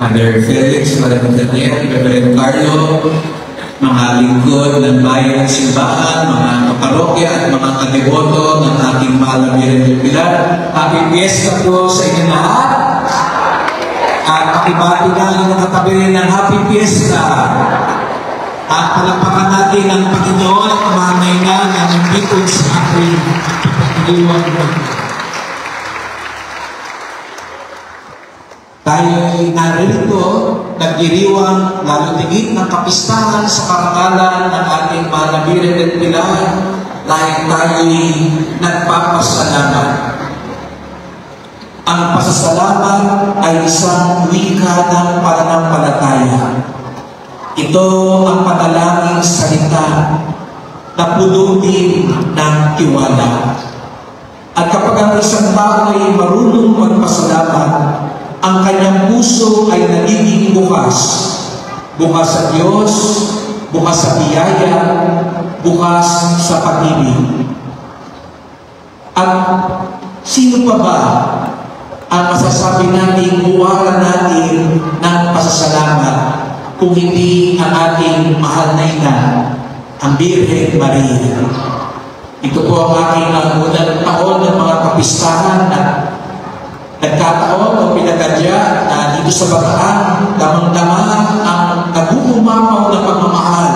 Father Felix, Father Daniel, Reverend Carlo, mga lingkod ng bayan ng simbahan, mga kaparokya at mga kadeboto ng ating mahal na Birhen del Pilar. Happy Fiesta po sa inyo lahat. At pakibati na yung nakatabi rin ng Happy Fiesta. At palapakan natin ang Panginoon at umanay na ng bikod sa ating pagkakaliwan. Tayo'y naririto, nagdiriwang lalo tigit ng kapistahan sa karangalan ng ating mahal na Birhen del Pilar dahil tayo'y nagpapasalamat. Ang pasasalamat ay isang wika ng pananampalataya. Ito ang panalangin salita na puno din ng tiwala. At kapag ang isang tao ay marunong magpasalamat, ang kanyang puso ay nagiging bukas. Bukas sa Diyos, bukas sa biyaya, bukas sa pag-ibig. At sino pa ba ang masasabi natin, buwaran natin ng pasasalamat kung hindi ang ating mahal na ina, ang Birhen Maria? Ito po ang aking unang taon ng mga kapistahan at nagkataon o pinagadya na dito sa Bataan, damang-dama ang naguumapaw na pagmamahal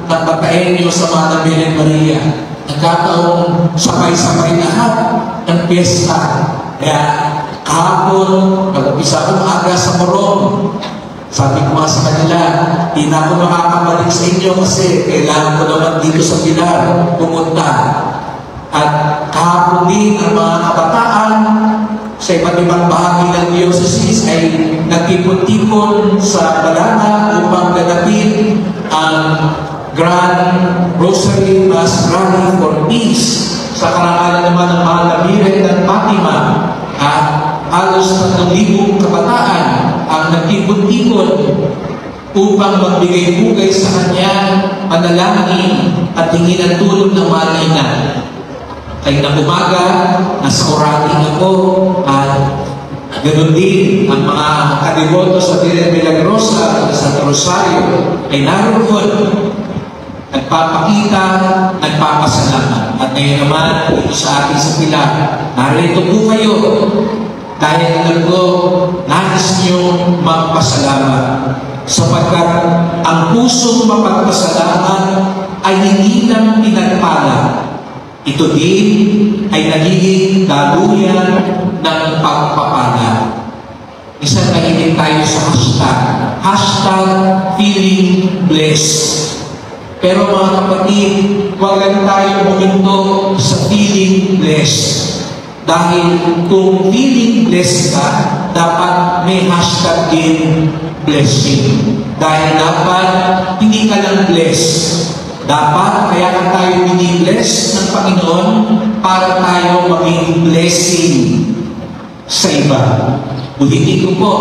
ng Bataenyo sa mahal na Birhen Maria. Nagkataon sabay-sabay lahat ng piyesta. Kaya kahapon, nag-upisa akong aga sa Morong. Sabi ko nga sa kanila, hindi na ako makakabalik sa inyo kasi kailangan ko naman dito sa Pilar pumunta. At kahapon din ang mga kabataan sa iba't ibang bahagi ng diocese ay nagtipon-tipon sa Balanga upang ganapin ang Grand Rosary Mass Rally for Peace sa karangalan naman ng mahal na Birhen ng Fatima. Halos 3,000 kabataan ang nagtipon-tipon upang magbigay-bugay sa kanya, manalangin at hingin ang tulong ng mahal na ina. Kaya na umaga, nasa Orating ako at ganoon din ang mga kadeboto sa Villa Milagrosa at sa Rosario ay naroon, nagpapakita, nagpapasalamat. At ngayon naman, dito sa ating sa Pilar, narito po kayo dahil alam ko, nais niyong magpasalamat sapagkat ang pusong mapagpasalamat ay hindi lang pinagpala. Ito din ay nagiging daluyan ng pagpapala. Isang nagiging tayo sa hashtag feeling blessed. Pero mga kapatid, huwag lang tayo buminto sa feeling blessed. Dahil kung feeling blessed ka, dapat may hashtag din blessing. Dahil dapat hindi ka lang blessed. Dapat kaya ka tayo binibless ng Panginoon para tayo maging blessing sa iba. Ulitin ko po,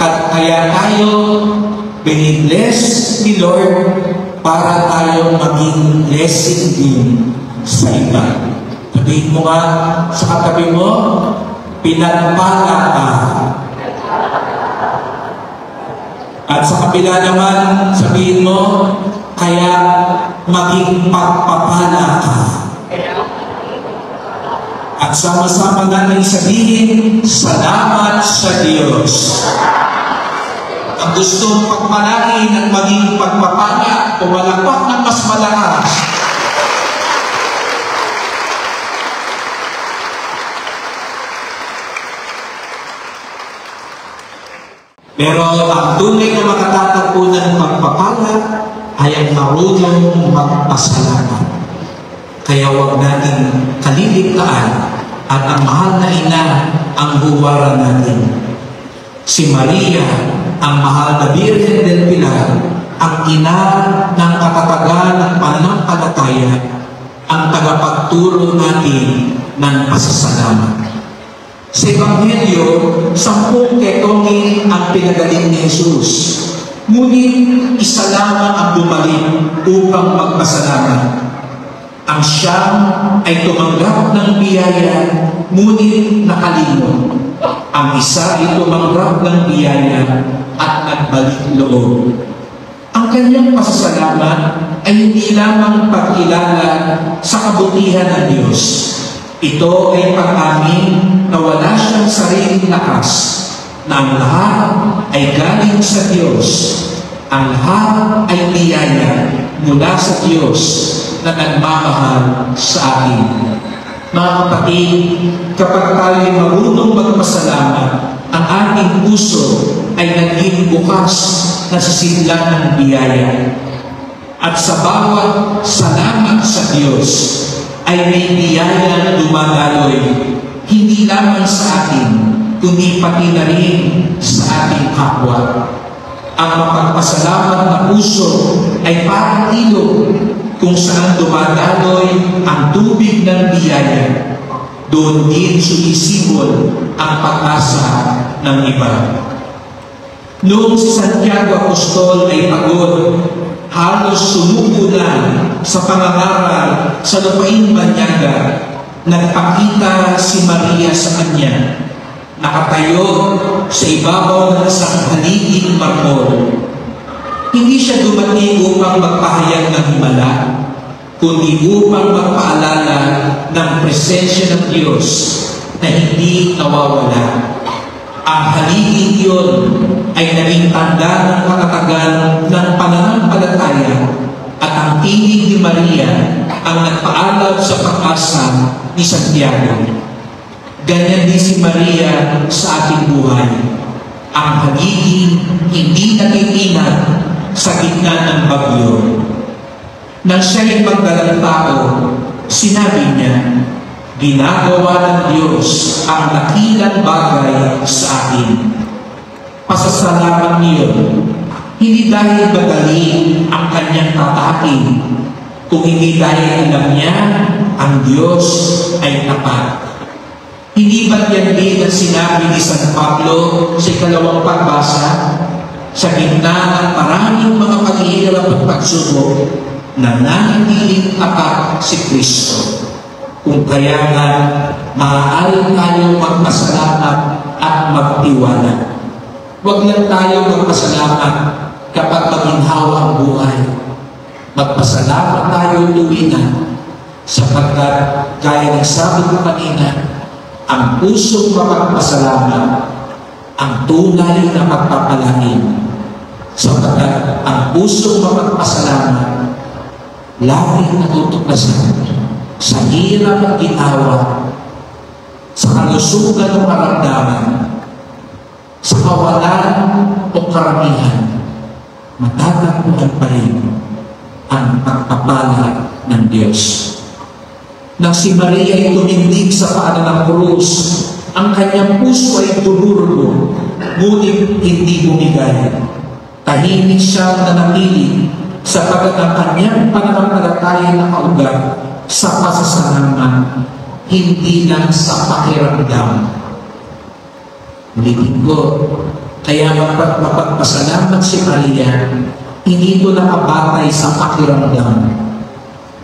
kaya tayo binibless ni Lord para tayo maging blessing din sa iba. Sabihin mo nga sa katabi mo, pinagpala ka. At sa kabila naman, sabihin mo, kaya maging pagpapala ka. At sama-sama natin sabihin, salamat sa Diyos. Ang gustong pagmalangin at maging pagpapala, pumalakpak ng mas malakas. Pero ang tunay na makatatagpo ng pagpapala ay ang marunong magpasalamat. Kaya huwag natin kaliligtaan at ang mahal na ina ang huwaran natin. Si Maria, ang mahal na Birhen del Pilar, ang ina ng katatagan ng pananampalataya, ang tagapagturo natin ng pasasalamat. Sa Ebanghelyo, 10 ketongin ang pinagaling ni Jesus. Ngunit isa lamang ang bumalik upang magpasalamat. Ang siyam ay tumanggap ng biyaya, ngunit nakalimot. Ang isa ay tumanggap ng biyaya, at nagbalik loob. Ang kanyang pasasalamat ay hindi lamang pagkilala sa kabutihan ng Diyos. Ito ay pag-amin na wala siyang sariling lakas, na ang lahat ay galing sa Diyos. Ang lahat ay biyaya mula sa Diyos na nagmamahal sa atin. Mga kapatid, kapag tayo marunong magpasalamat, ang ating puso ay naging bukas na sisidlan ng biyaya. At sa bawat salamat sa Diyos, ay may biyaya na dumadaloy, hindi lamang sa atin, kundi pati na rin sa ating kapwa. Ang mapagpasalamat na puso ay parang ilog kung saan dumadaloy ang tubig ng biyaya. Doon din sumisibol ang pag-asa ng iba. Noong si Santiago Apostol ay pagod, halos sumuko na sa pangangaral sa lupaing banyaga, nagpakita si Maria sa kanya. Nakatayo sa ibabaw ng isang haliging marmol. Hindi siya dumating upang magpahayag ng himala, kundi upang magpaalala ng presensya ng Diyos na hindi nawawala. Ang haliging iyon ay naging tanda ng katatagan ng pananampalataya, at ang tinig ni Maria ang nagpaalab sa pag-asa ni Santiago. Ganyan din si Maria sa ating buhay. Ang haliging hindi natitinag sa gitna ng bagyo. Nang siya'y magdalang tao, sinabi niya, ginagawa ng Diyos ang dakilang bagay sa atin. Pasasalamat niyo, hindi dahil magaling ang kanyang tatakin, kung hindi dahil alam niya ang Diyos ay tapat. Hindi ba yan din ang sinabi ni San Pablo sa ikalawang pagbasa? Sa gitna ng maraming mga paghihirap at pagsubok, nananatiling tapat si Kristo. Kung kaya nga, maaari tayong magpasalamat at magtiwala. Huwag lang tayo magpasalamat kapag maginhawa ang buhay. Magpasalamat tayo tuwinan, sapagkat gaya ng sabi ko kanina, ang pusong mapagpasalamat ang tunay na pagpapalain, sapagkat ang pusong mapagpasalamat laging natutuklasan sa hirap at ginawa, sa kalusugan o karamdaman, sa kawalan o karamihan, matatagpuan pa rin ang pagpapala ng Diyos. Nang si Maria ay tumindig sa paanan ng krus, ang kanyang puso ay dumurgo, ngunit hindi bumigay. Tahimik siya na nanatili sapagkat ang kanyang pananampalataya na kaugat sa pasasalamat, hindi lang sa pakiramdam. Ulitin ko, kaya mapagpasalamat si Maria, hindi ito nakabatay sa pakiramdam.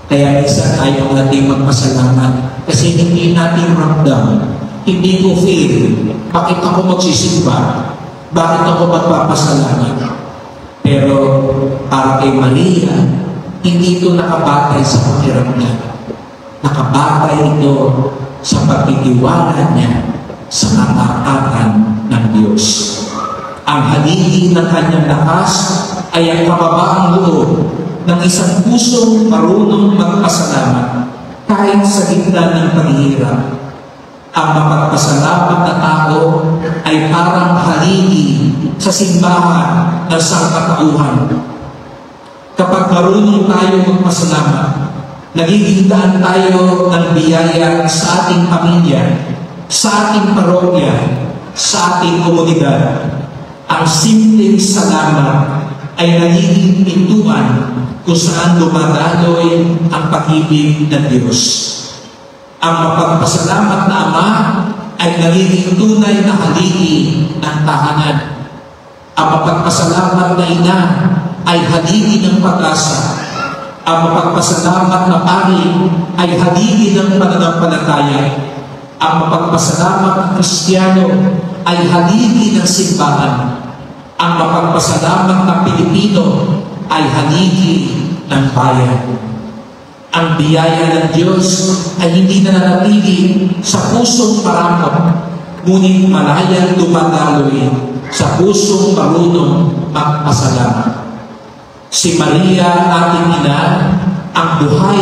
Kaya isa tayo natin magpasalamat kasi hindi natin ramdam, hindi ko feel, bakit ako magsisimba, bakit ako magpapasalamat. Pero para kay Maria, hindi ito nakabatay sa pakiramdam. Nakabatay ito sa pagtitiwala niya sa katapatan ng Diyos. Ang haligi ng kanyang lakas ay ang kababaang loob ng isang pusong marunong magpasalamat kahit sa gitna ng paghihirap. Ang mapagpasalamat na tao ay parang haligi sa simbahan ng sangkatauhan. Kapag marunong tayo magpasalamat, nagiging daan tayo ng biyaya sa ating pamilya, sa ating parokya, sa ating komunidad. Ang simpleng salamat ay nagiging pintuan kung saan dumadaloy ang pag-ibig ng Diyos. Ang mapagpasalamat na Ama ay nagiging tunay na haligi ng tahanan. Ang mapagpasalamat na Ina ay haligi ng pag-asa. Ang mapagpasalamat na Pari ay haligi ng pananampalataya. Ang mapagpasalamat na Kristiyano ay haligi ng simbahan. Ang mapagpasalamat ng Pilipino ay haligi ng bayan. Ang biyaya ng Diyos ay hindi nananatili sa pusong maramot, ngunit malayang dumadaloy sa pusong marunong magpasalamat. Si Maria, ating ina, ang buhay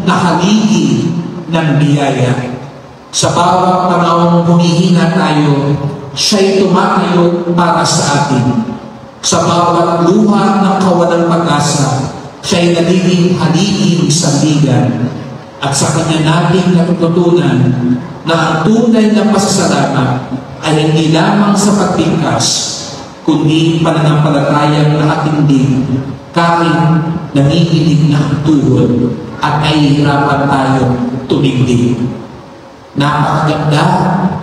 na haligi ng biyaya. Sa bawat panahong humihina tayo, siya'y tumatayo para sa atin. Sa bawat luha ng kawalang pag-asa, siya'y nagiging haliging sandigan. At sa kanya natin natutunan na ang tunay na pasasalamat ay hindi lamang sa pagbigkas, kundi pananampalatayang nakatindig kahit nanginginig na ang tuhod at nahihirapan tayong tumigdig. Napakaganda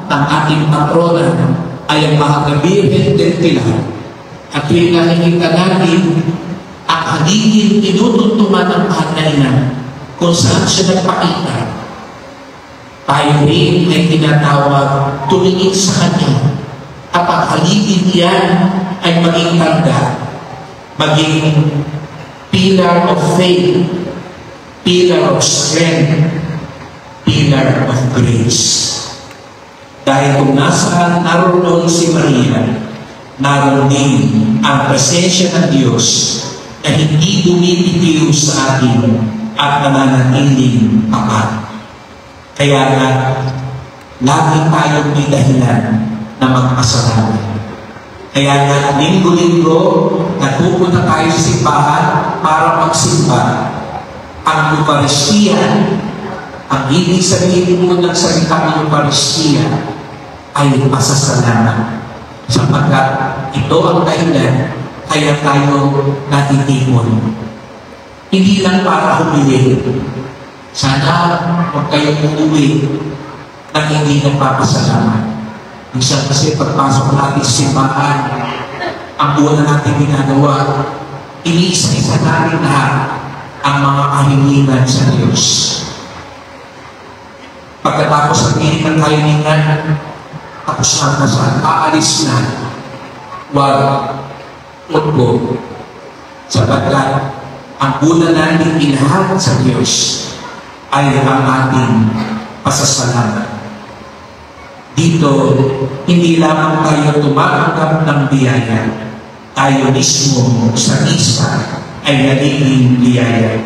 ng ating patrona ay ang Mahal na Birhen del Pilar. At tuwing nakikita natin ang haliging tinutuntuman ng Mahal na Ina kung saan siya nagpakita, tayo rin ay tinatawag tumingin sa Kanya at ang haliging yan ay maging tanda, maging pillar of faith, pillar of strength, pillar of grace. Dahil kung nasaan naroon si Maria, naroon din ang presensya ng Diyos na hindi bumibitiw sa atin at nananatiling tapat. Kaya nga, lagi tayong may dahilan na magpasalamat. Kaya nga, linggo-linggo, nagpupunta tayo sa simbahan para magsimba. Ang Eucharistia, ang ibig sabihin mo ng salitang Eucharistia ay pasasalamat. Sapagkat ito ang dahilan kaya tayo natitipon. Hindi lang para humili. Sana huwag kayong umuwi nang hindi nagpapasalamat. Minsan kasi pagpasok natin sa simbahan, ang buwan na natin ginagawa, iniisa-isa natin lahat ang mga kahilingan sa Diyos. Pagkatapos ang ng kahilingan, tapos na saan, aalis na, wag utbo. Sapagkat ang buwan natin ilahat sa Diyos ay ang ating pasasalamat. Dito, hindi lamang tayo tumatanggap ng biyaya, tayo mismo sa misa ay nagiging biyaya.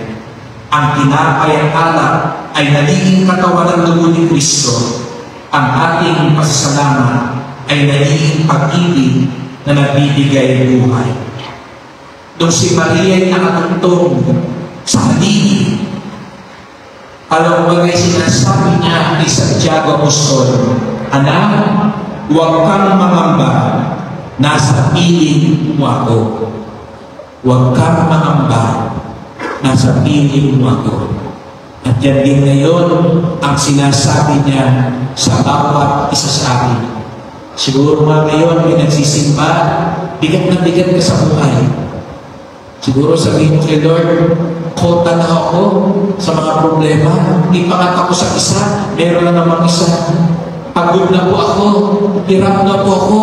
Ang tinapay at alak ay nagiging katawan ng dugo ni Kristo. Ang ating pasasalamat ay nagiging pag-ibig na nagbibigay buhay. Nung si Maria ay nakatungtong sa haligi, alam mo ba guys, sinasabi niya ni Santiago Apostol, anak, huwag kang mangamba, nasa piling mo ako. Huwag kang mangamba, nasa piling mo ako. At yan din ngayon ang sinasabi niya sa bawat isa sa atin. Siguro mga ngayon may nagsisimba, bigat na bigat ka sa buhay. Siguro sabihin mo kay Lord, kota na ako sa mga problema. Hindi pa nga ako sa isa, meron na namang isa. Pagod na po ako, hirap na po ako.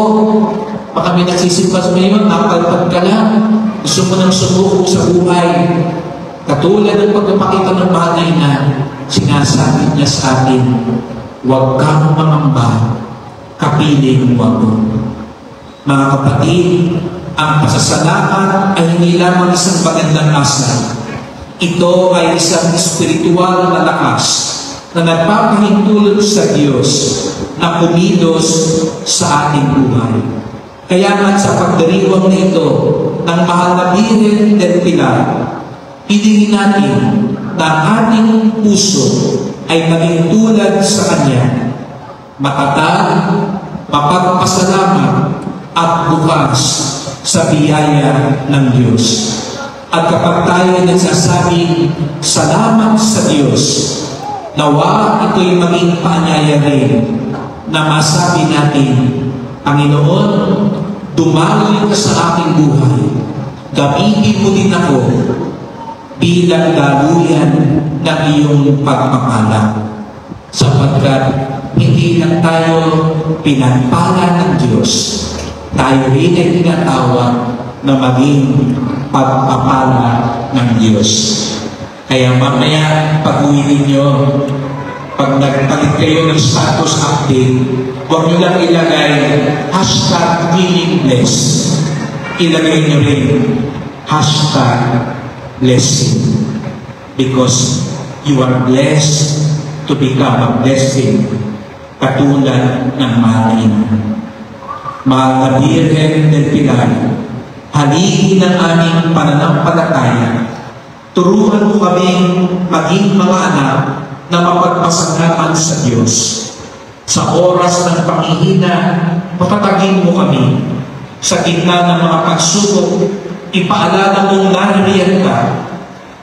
Baka may nagsisimba ngayon, napalpad ka lang. Gusto mo nang sumuko sa buhay. Katulad ng pagpapakita ng bagay na sinasabi niya sa atin, huwag kang mangamba, kapiling mo ako. Mga kapatid, ang pasasalamat ay hindi lamang isang magandang asal. Ito ay isang espiritual na lakas na nagpapahintulot sa Diyos na kumilos sa ating buhay. Kaya nga sa pagdiriwang nito ng Mahal na Birhen del Pilar, hilingin natin na ating puso ay maging tulad sa Kanya, matatag, mapagpasalamat at bukas sa biyaya ng Diyos. At kapag tayo nagsasabing salamat sa Diyos, nawa ito'y maging paanyaya rin na masabi natin, Panginoon, dumaloy ka sa aking buhay, gamitin mo din ako bilang daluyan ng iyong pagpapala. Sapagkat hindi lang tayo pinagpala ng Diyos, tayo rin ay tinatawag na maging pagpapala ng Diyos. Kaya mamaya, pag-uwi ninyo, pag nagpalit kayo ng status update, huwag nyo lang ilagay #feeling blessed. Ilagay nyo rin #blessing. Because you are blessed to become a blessing, katulad ng Maria. Mahal na Birhen del Pilar, haligi ng aming pananampalataya, turuan mo kaming maging mga anak na mapagpasalamat sa Diyos. Sa oras ng panghihina, patatagin mo kami. Sa gitna ng mga pagsubok, ipaalala mong naririyan ka.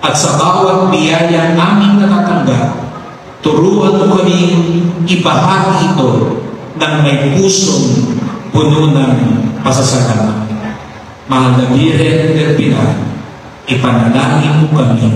At sa bawat biyaya aming natatanggap, turuan mo kaming ibahagi ito ng may pusong puno ng pasasalamat. Mahal na Birhen del Pilar, ipanalangin mo kami